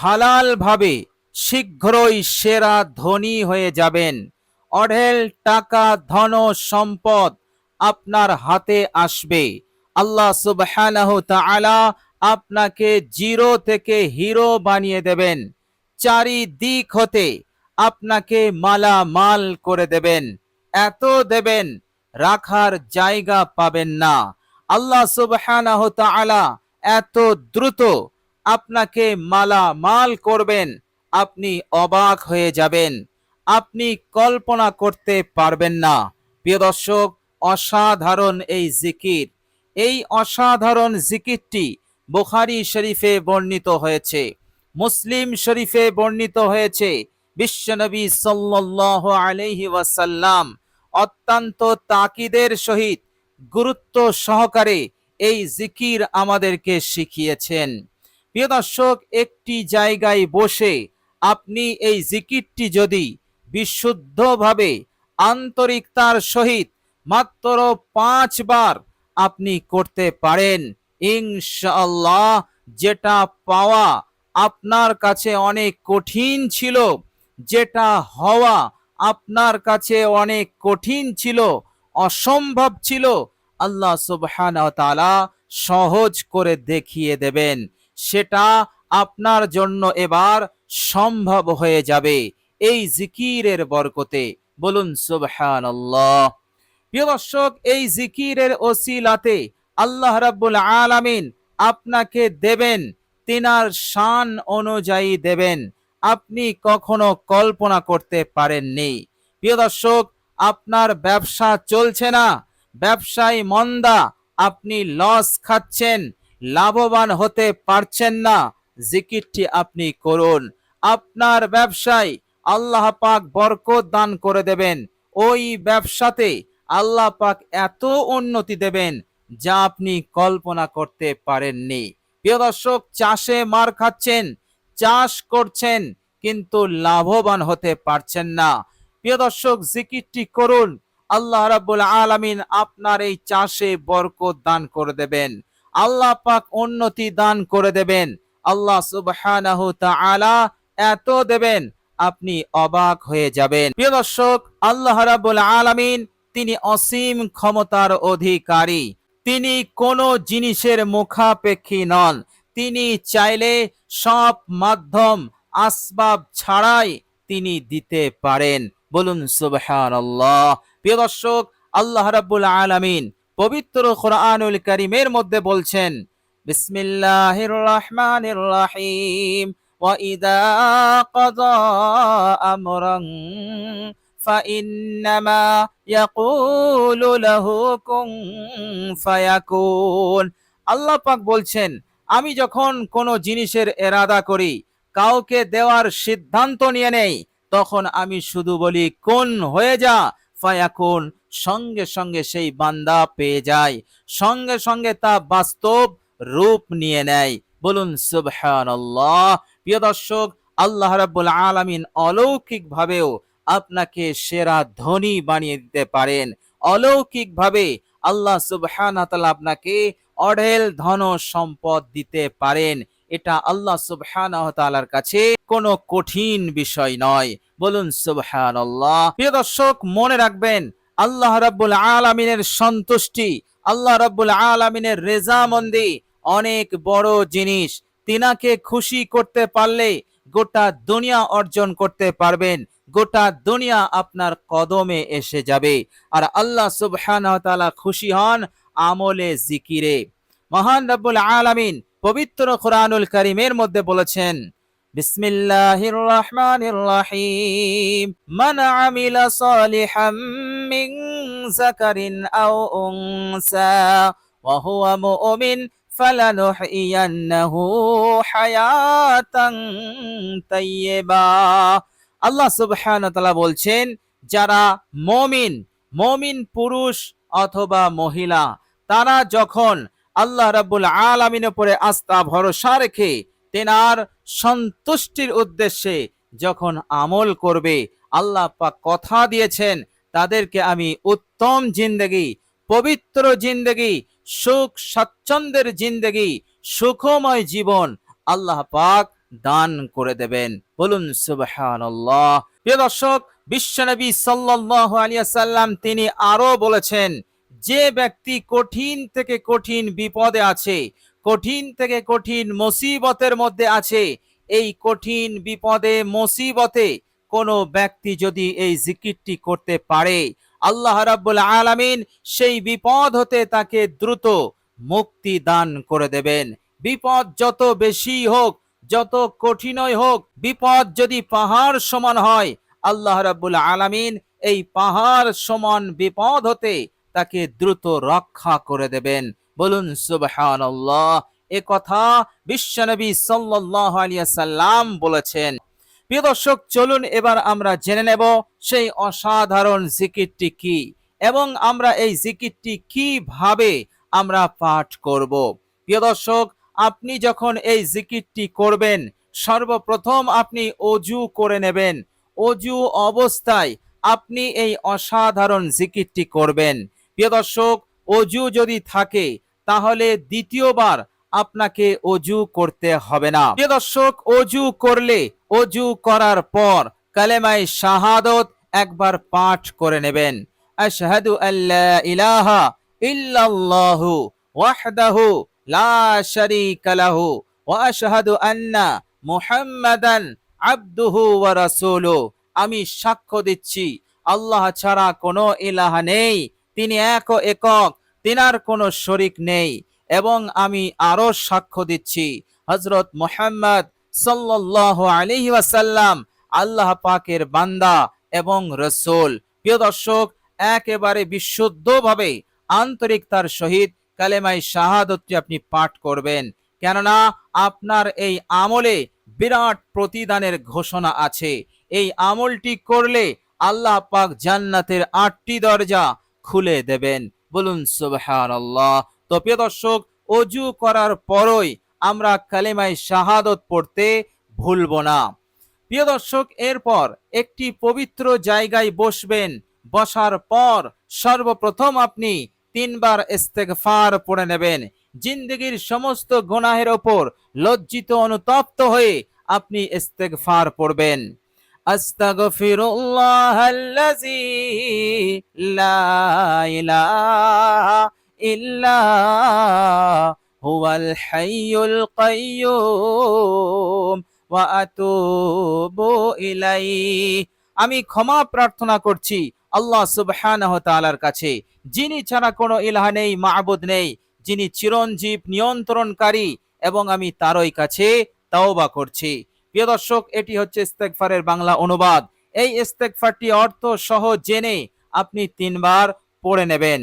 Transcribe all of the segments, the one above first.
হালাল ভাবে শীঘ্রই সেরা ধনী হয়ে যাবেন। অঢেল টাকা ধন সম্পদ আপনার হাতে আসবে। আল্লাহ সুবহানাহু তাআলা আপনাকে জিরো থেকে হিরো বানিয়ে দেবেন। চারিদিক হতে আপনাকে মালামাল করে দেবেন। এত দেবেন, রাখার জায়গা পাবেন না। আল্লাহ সুবহানাহু তাআলা এত দ্রুত আপনাকে মালামাল করবেন, আপনি অবাক হয়ে যাবেন। আপনি কল্পনা করতে পারবেন না। প্রিয় দর্শক, অসাধারণ এই জিকির, এই অসাধারণ জিকিরটি বুখারী শরীফে বর্ণিত হয়েছে, মুসলিম শরীফে বর্ণিত হয়েছে। বিশ্বনবী সাল্লাল্লাহু আলাইহি ওয়াসাল্লাম অত্যন্ত তাকিদের সহিত গুরুত্ব সহকারে এই জিকির আমাদেরকে শিখিয়েছেন। প্রিয় দর্শক, একটি জায়গায় বসে আপনি এই জিকিরটি যদি বিশুদ্ধভাবে আন্তরিকতার সহিত মাত্র 5 বার আপনি করতে পারেন, ইনশাআল্লাহ যেটা পাওয়া আপনার কাছে অনেক কঠিন ছিল, যেটা হওয়া আপনার কাছে অনেক কঠিন ছিল, অসম্ভব ছিল, আল্লাহ সুবহানাহু ওয়া তাআলা সহজ করে দেখিয়ে দেবেন। সেটা আপনার জন্য এবার সম্ভব হয়ে যাবে এই জিকিরের বরকতে। বলুন সুবহানাল্লাহ। প্রিয় দর্শক, এই জিকিরের ওসিলাতে আল্লাহ রাব্বুল আলামিন আপনাকে দেবেন, তিনার শান অনুযায়ী দেবেন, আপনি কখনো কল্পনা করতে পারেননি। প্রিয় দর্শক, আপনার ব্যবসা চলছে না, ব্যবসায় মন্দা, আপনি লস খাচ্ছেন, লাভবান হতে পারছেন না, জিকিরটি আপনি করুন। আপনার ব্যবসায় আল্লাহ পাক বরকত দান করে দেবেন। ওই ব্যবসাতে আল্লাহ পাক এত উন্নতি দেবেন যা আপনি কল্পনা করতে পারেননি। প্রিয় দর্শক, চাষে মার খাচ্ছেন, চাষ করছেন কিন্তু লাভবান হতে পারছেন না। প্রিয় দর্শক, জিকিরটি করুন, আল্লাহ রাব্বুল আলামিন আপনার এই চাষে বরকত দান করে দেবেন, আল্লাহ পাক উন্নতি দান করে দেবেন। আল্লাহ সুবহানাহু তাআলা এত দেবেন, আপনি অবাক হয়ে যাবেন। প্রিয় দর্শক, আল্লাহ রাব্বুল আলামিন তিনি অসীম ক্ষমতার অধিকারী। তিনি কোনো জিনিসের মুখাপেক্ষী নন। তিনি চাইলে সব মাধ্যম আসবাব ছাড়াই তিনি দিতে পারেন। বলুন সুবহানাল্লাহ। প্রিয় দর্শক, আল্লাহ রাব্বুল আলামিন পবিত্র কোরআনুল কারীমের মধ্যে বলছেন, বিসমিল্লাহির রহমানির রহিম, ওয়া ইযা ক্বাদা আমরান ফাইন্নামা ইয়াকুলু লাহু কুন ফায়াকুন। আল্লাহ পাক বলছেন, আমি যখন কোনো জিনিসের এরাদা করি, কাউকে দেওয়ার সিদ্ধান্ত নিয়ে নেই, তখন আমি শুধু বলি কোন হয়ে যা, ফায়াকুন, সঙ্গে সঙ্গে সেই বান্দা পেয়ে যায়, সঙ্গে সঙ্গে তা বাস্তব রূপ নিয়ে নেয়। বলুন সুবহানাল্লাহ। প্রিয় দর্শক, আল্লাহ রাব্বুল আলামিন অলৌকিক ভাবেও আপনাকে সেরা ধনী বানিয়ে দিতে পারেন। অলৌকিক ভাবে আল্লাহ সুবহানাহু ওয়া তাআলা আপনাকে অঢেল ধন সম্পদ দিতে পারেন। এটা আল্লাহ সুবহানাহু ওয়া তাআলার কাছে কোনো কঠিন বিষয় নয়। বলুন সুবহানাল্লাহ। প্রিয় দর্শক, মনে রাখবেন, আল্লাহ রাব্বুল আলামিনের সন্তুষ্টি, আল্লাহ রাব্বুল আলামিনের রেজামন্দি অনেক বড় জিনিস। তিনাকে খুশি করতে পারলে গোটা দুনিয়া অর্জন করতে পারবেন, গোটা দুনিয়া আপনার কদমে এসে যাবে। আর আল্লাহ সুবহানাহু ওয়া তাআলা খুশি হন আমলে জিকিরে। মহান রব্বুল আলামিন পবিত্র কোরআনুল কারীমের মধ্যে বলেছেন, বিসমিল্লাহির রহমানির রহিম, মান আমিলা সালিহাম মিন যাকারিন আও উনসা ওয়া হুয়া মুমিন ফালানুহইয়ান্নাহু হায়াতান তাইয়্যিবা। আল্লাহ সুবহানাহু ওয়া তাআলা বলছেন, যারা মুমিন, মুমিন পুরুষ অথবা মহিলা, তারা যখন আল্লাহ রাব্বুল আলামিনের উপরে আস্থা ভরসা রেখে তেনার সন্তুষ্টির উদ্দেশ্যে যখন আমল করবে, আল্লাহ পাক কথা দিয়েছেন তাদেরকে আমি উত্তম জিন্দেগি, পবিত্র জিন্দেগি, সুখ স্বাচ্ছন্দ্যের জিন্দেগি, সুখময় জীবন আল্লাহ পাক দান করে দেবেন। বলুন সুবহানাল্লাহ। প্রিয় দর্শক, বিশ্বনবী সাল্লাল্লাহু আলাইহি ওয়াসাল্লাম তিনি আরো বলেছেন, যে ব্যক্তি কঠিন থেকে কঠিন বিপদে আছে, কঠিন থেকে কঠিন মুসিবতের মধ্যে আছে, এই কঠিন বিপদে মুসিবতে কোনো ব্যক্তি যদি এই জিকিরটি করতে পারে, আল্লাহ রাব্বুল আলামিন সেই বিপদ হতে তাকে দ্রুত মুক্তি দান করে দেবেন। বিপদ যত বেশি হোক, যত কঠিনই হোক, বিপদ যদি পাহাড় সমান হয়, আল্লাহ রাব্বুল আলামিন এই পাহাড় সমান বিপদ হতে তাকে দ্রুত রক্ষা করে দেবেন। বলুন সুবহানাল্লাহ। এ কথা বিশ্বনবী সাল্লাল্লাহু আলাইহি ওয়াসাল্লাম বলেছেন। প্রিয় দর্শক, চলুন এবার আমরা জেনে নেব সেই অসাধারণ জিকিরটি কি এবং আমরা এই জিকিরটি কিভাবে আমরা পাঠ করব। প্রিয় দর্শক, আপনি যখন এই জিকিরটি করবেন, সর্বপ্রথম আপনি অজু করে নেবেন। অজু অবস্থায় আপনি এই অসাধারণ জিকিরটি করবেন। প্রিয় দর্শক, অজু যদি থাকে তাহলে দ্বিতীয়বার আপনাকে অজু করতে হবে না। প্রিয় দর্শক, অজু করলে অজু করার পর কালেমায়ে শাহাদত একবার পাঠ করে নেবেন। আশহাদু আল্লা ইলাহা ইল্লাল্লাহু ওয়াহদাহু লা শারীকা লাহু ওয়া আশহাদু আন্না মুহাম্মাদান আবদুহু ওয়া রাসূলুহু। আমি সাক্ষ্য দিচ্ছি আল্লাহ ছাড়া কোনো ইলাহা নেই, তিনি একক, তিনার কোনো শরীক নেই। এবং আমি আরো সাক্ষ্য দিচ্ছি হযরত মুহাম্মদ সাল্লাল্লাহু আলাইহি ওয়াসাল্লাম আল্লাহ পাকের বান্দা এবং রাসূল। প্রিয় দর্শক, একেবারে বিশুদ্ধভাবে আন্তরিকতার সহিত কালেমায়ে শাহাদাতটি আপনি পাঠ করবেন, কেননা আপনার এই আমলে বিরাট প্রতিদানের ঘোষণা আছে। এই আমলটি করলে আল্লাহ পাক জান্নাতের 8টি দরজা খুলে দেবেন। বলুন সুবহানাল্লাহ। তো প্রিয় দর্শক, অজু করার পরই আমরা কালেমায়ে শাহাদত পড়তে ভুলব না। প্রিয় দর্শক, এরপর একটি পবিত্র জায়গায় বসবেন। বসার পর সর্বপ্রথম আপনি 3বার ইস্তেগফার পড়ে নেবেন। জিন্দেগীর সমস্ত গুনাহের ওপর লজ্জিত অনুতপ্ত হয়ে আপনি ইস্তেগফার পড়বেন। আস্তাগফিরুল্লাহাল্লাযী লা ইলাহা ইল্লা হুয়াল হাইয়ুল কাইয়্যুম ওয়া আতুবু ইলাইহি। আমি ক্ষমা প্রার্থনা করছি আল্লাহ সুবহানাহু ওয়া তাআলার কাছে, যিনি ছাড়া কোনো ইলাহা নেই, মাবুদ নেই, যিনি চিরঞ্জীব, নিয়ন্ত্রণকারী, এবং আমি তারই কাছে তাওবা করছি। প্রিয় দর্শক, এটি হচ্ছে ইস্তেগফারের বাংলা অনুবাদ। এই ইস্তেগফারটি অর্থ সহ জেনে আপনি 3বার পড়ে নেবেন।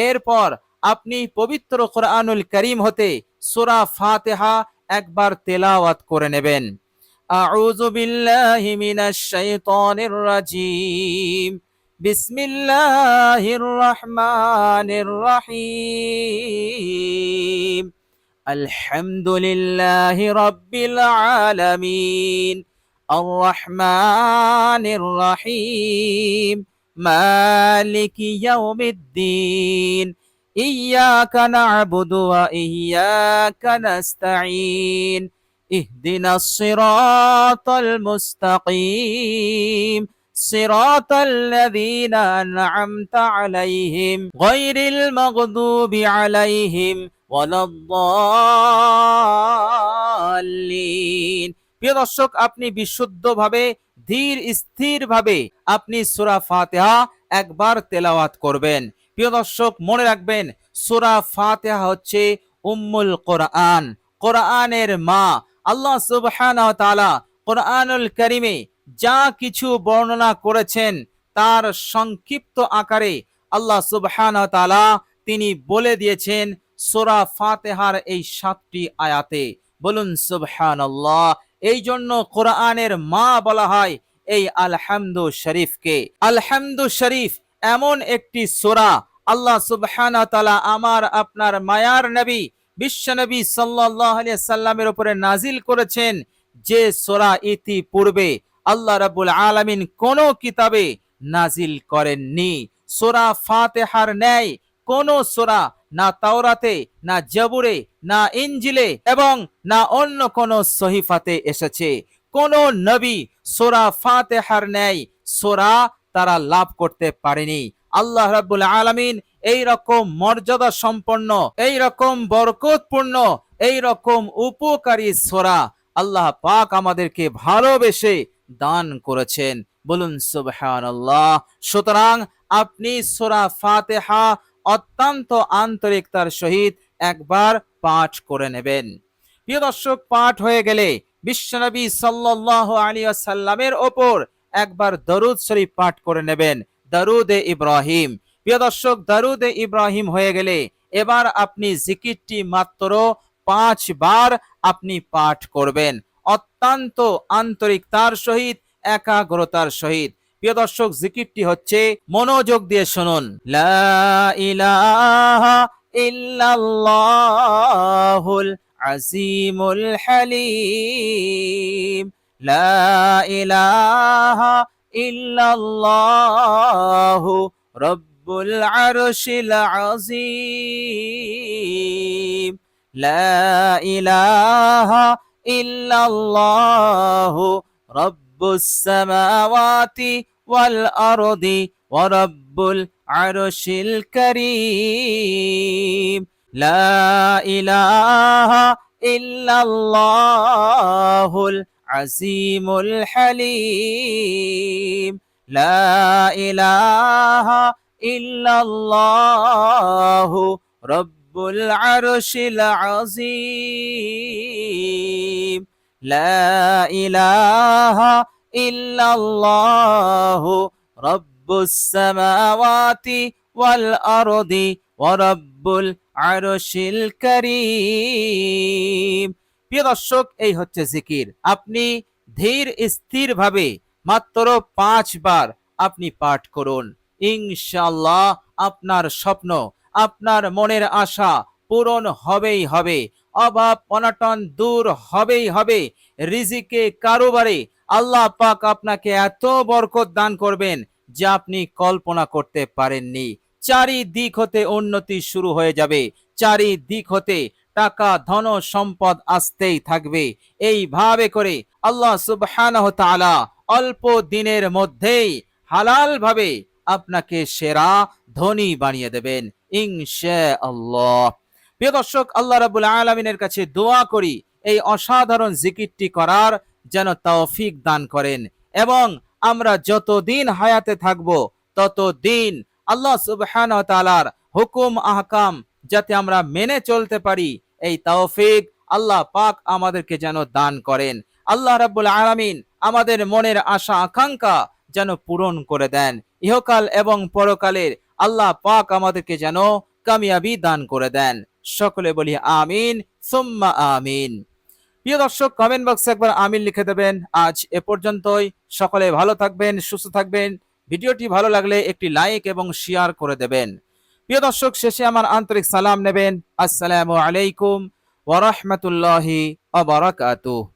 এরপর আপনি পবিত্র কোরআনুল কারীম হতে সূরা ফাতিহা একবার তেলাওয়াত করে নেবেন। আউযু বিল্লাহি মিনাশ শাইতানির রাজীম। বিসমিল্লাহির রহমানির রহিম। আলহামদুলিল্লাহি রাব্বিল আলামিন। আর রহমানির রহিম। মালিকি ইয়াউমিদ্দিন। ইয়াকা না'বুদু ওয়া ইয়াকা নাস্তাঈন। ইহদিনাস সিরাতাল মুস্তাকিম। সিরাতাল লাযীনা আন'আমতা আলাইহিম গায়রিল মাগদুবি আলাইহিম ওয়ালাদ-দাল্লিন। প্রিয় দর্শক, আপনি বিশুদ্ধভাবে ধীর স্থিরভাবে আপনি সূরা ফাতিহা একবার তেলাওয়াত করবেন। প্রিয় দর্শক, মনে রাখবেন সূরা ফাতিহা হচ্ছে উম্মুল কোরআন, কোরআনের মা। আল্লাহ সুবহানাহু ওয়া তাআলা কোরআনুল কারীমে যা কিছু বর্ণনা করেছেন তার সংক্ষিপ্ত আকারে আল্লাহ সুবহানাহু ওয়া তাআলা তিনি বলে দিয়েছেন সূরা ফাতিহার এই 7টি আয়াতে। বলুন সুবহানাল্লাহ। এই জন্য কোরআনের মা বলা হয় এই আলহামদু শরীফকে। আলহামদু শরীফ এমন একটি সূরা আল্লাহ সুবহানাহু ওয়া তাআলা আমার আপনার মায়ার নবী বিশ্বনবী সাল্লাল্লাহু আলাইহি সাল্লামের উপরে নাজিল করেছেন, যে সূরা ইতিপূর্বে আল্লাহ রাব্বুল আলামিন কোন কিতাবে নাজিল করেননি। সূরা ফাতিহার ন্যায় কোন সূরা না তাওরাতে, না জবুরে, না ইনজিলে এবং না অন্য কোন সহিফাতে এসেছে। কোন নবী সূরা ফাতিহার ন্যায় সূরা তারা লাভ করতে পারেনি। আল্লাহ রাব্বুল আলামিন এই রকম মর্যাদা সম্পন্ন, এই রকম বরকতপূর্ণ, এই রকম উপকারী সূরা আল্লাহ পাক আমাদেরকে ভালোবেসে দান করেছেন। বলুন সুবহানাল্লাহ। সুতরাং আপনি সূরা ফাতিহা অত্যন্ত আন্তরিকতার সহিত একবার পাঠ করে নেবেন। প্রিয় দর্শক, পাঠ হয়ে গেলে বিশ্বনবী সাল্লাল্লাহু আলাইহি ওয়াসাল্লামের ওপর একবার দরুদ শরীফ পাঠ করে নেবেন, দরুদে ইব্রাহিম। প্রিয় দর্শক, দরুদে ইব্রাহিম হয়ে গেলে এবার আপনি জিকিরটি মাত্র 5 বার আপনি পাঠ করবেন অত্যন্ত আন্তরিকতার সহিত, একাগ্রতার সহিত। প্রিয় দর্শক, জিকিরটি হচ্ছে, মনোযোগ দিয়ে শুনুন, লা ইলাহা ইল্লাল্লাহুল আজিমুল হালিম, লা ইলাহা ইল্লাল্লাহু রব্বুল আরশিল আযীম, লা ইলাহা ইল্লাল্লাহু রব্বুস সামাওয়াতি ওয়াল আরদি ওয়া রব্বুল আরশিল কারীম, লা ইলাহা ইল্লাল্লাহুল আজিমুল হালিম, লা ইলাহা ইল্লাল্লাহু রব্বুল আরশিল আযীম, লা ইলাহা ইল্লাল্লাহু রব্বুস সামাওয়াতি ওয়াল আরদি ওয়া রব্বুল আরশিল কারীম। প্রিয় দর্শক, এই হচ্ছে জিকির। আপনি ধীর স্থির ভাবে মাত্র 5 বার আপনি পাঠ করুন। ইনশাআল্লাহ আপনার স্বপ্ন, আপনার মনের আশা পূরণ হবেই হবে, অভাব অনটন দূর হবেই হবে। রিজিকে কারোবারে আল্লাহ পাক আপনাকে এত বরকত দান করবেন যা আপনি কল্পনা করতে পারেননি। চারিদিক হতে উন্নতি শুরু হয়ে যাবে, চারিদিক হতে টাকা ধন সম্পদ আসতেই থাকবে। এইভাবে করে আল্লাহ সুবহানাহু ওয়া তাআলা অল্প দিনের মধ্যেই হালাল ভাবে আপনাকে সেরা ধনী বানিয়ে দেবেন ইনশাআল্লাহ। প্রিয় দর্শক, আল্লাহ রাব্বুল আলামিনের কাছে দোয়া করি এই অসাধারণ জিকিরটি করার যেন তৌফিক দান করেন এবং আমরা যতদিন হায়াতে থাকব ততদিন আল্লাহ সুবহানাহু ওয়া তাআলার হুকুম আহকাম যাতে আমরা মেনে চলতে পারি, এই তৌফিক আল্লাহ পাক আমাদেরকে যেন দান করেন। আল্লাহ রাব্বুল আলামিন আমাদের মনের আশা আকাঙ্ক্ষা যেন পূরণ করে দেন। ইহকাল এবং পরকালের আল্লাহ পাক আমাদেরকে যেন কামিয়াবি দান করে দেন। সকলে বলি আমিন সুম্মা আমিন। প্রিয় দর্শক, কমেন্ট বক্সে একবার আমিন লিখে দেবেন। আজ এ পর্যন্তই। সকলে ভালো থাকবেন, সুস্থ থাকবেন। ভিডিওটি ভালো লাগলে একটি লাইক এবং শেয়ার করে দেবেন। প্রিয় দর্শক, শেষে আমার আন্তরিক সালাম নেবেন। আসসালামু আলাইকুম ওয়া রাহমাতুল্লাহি ওয়া বারাকাতুহু।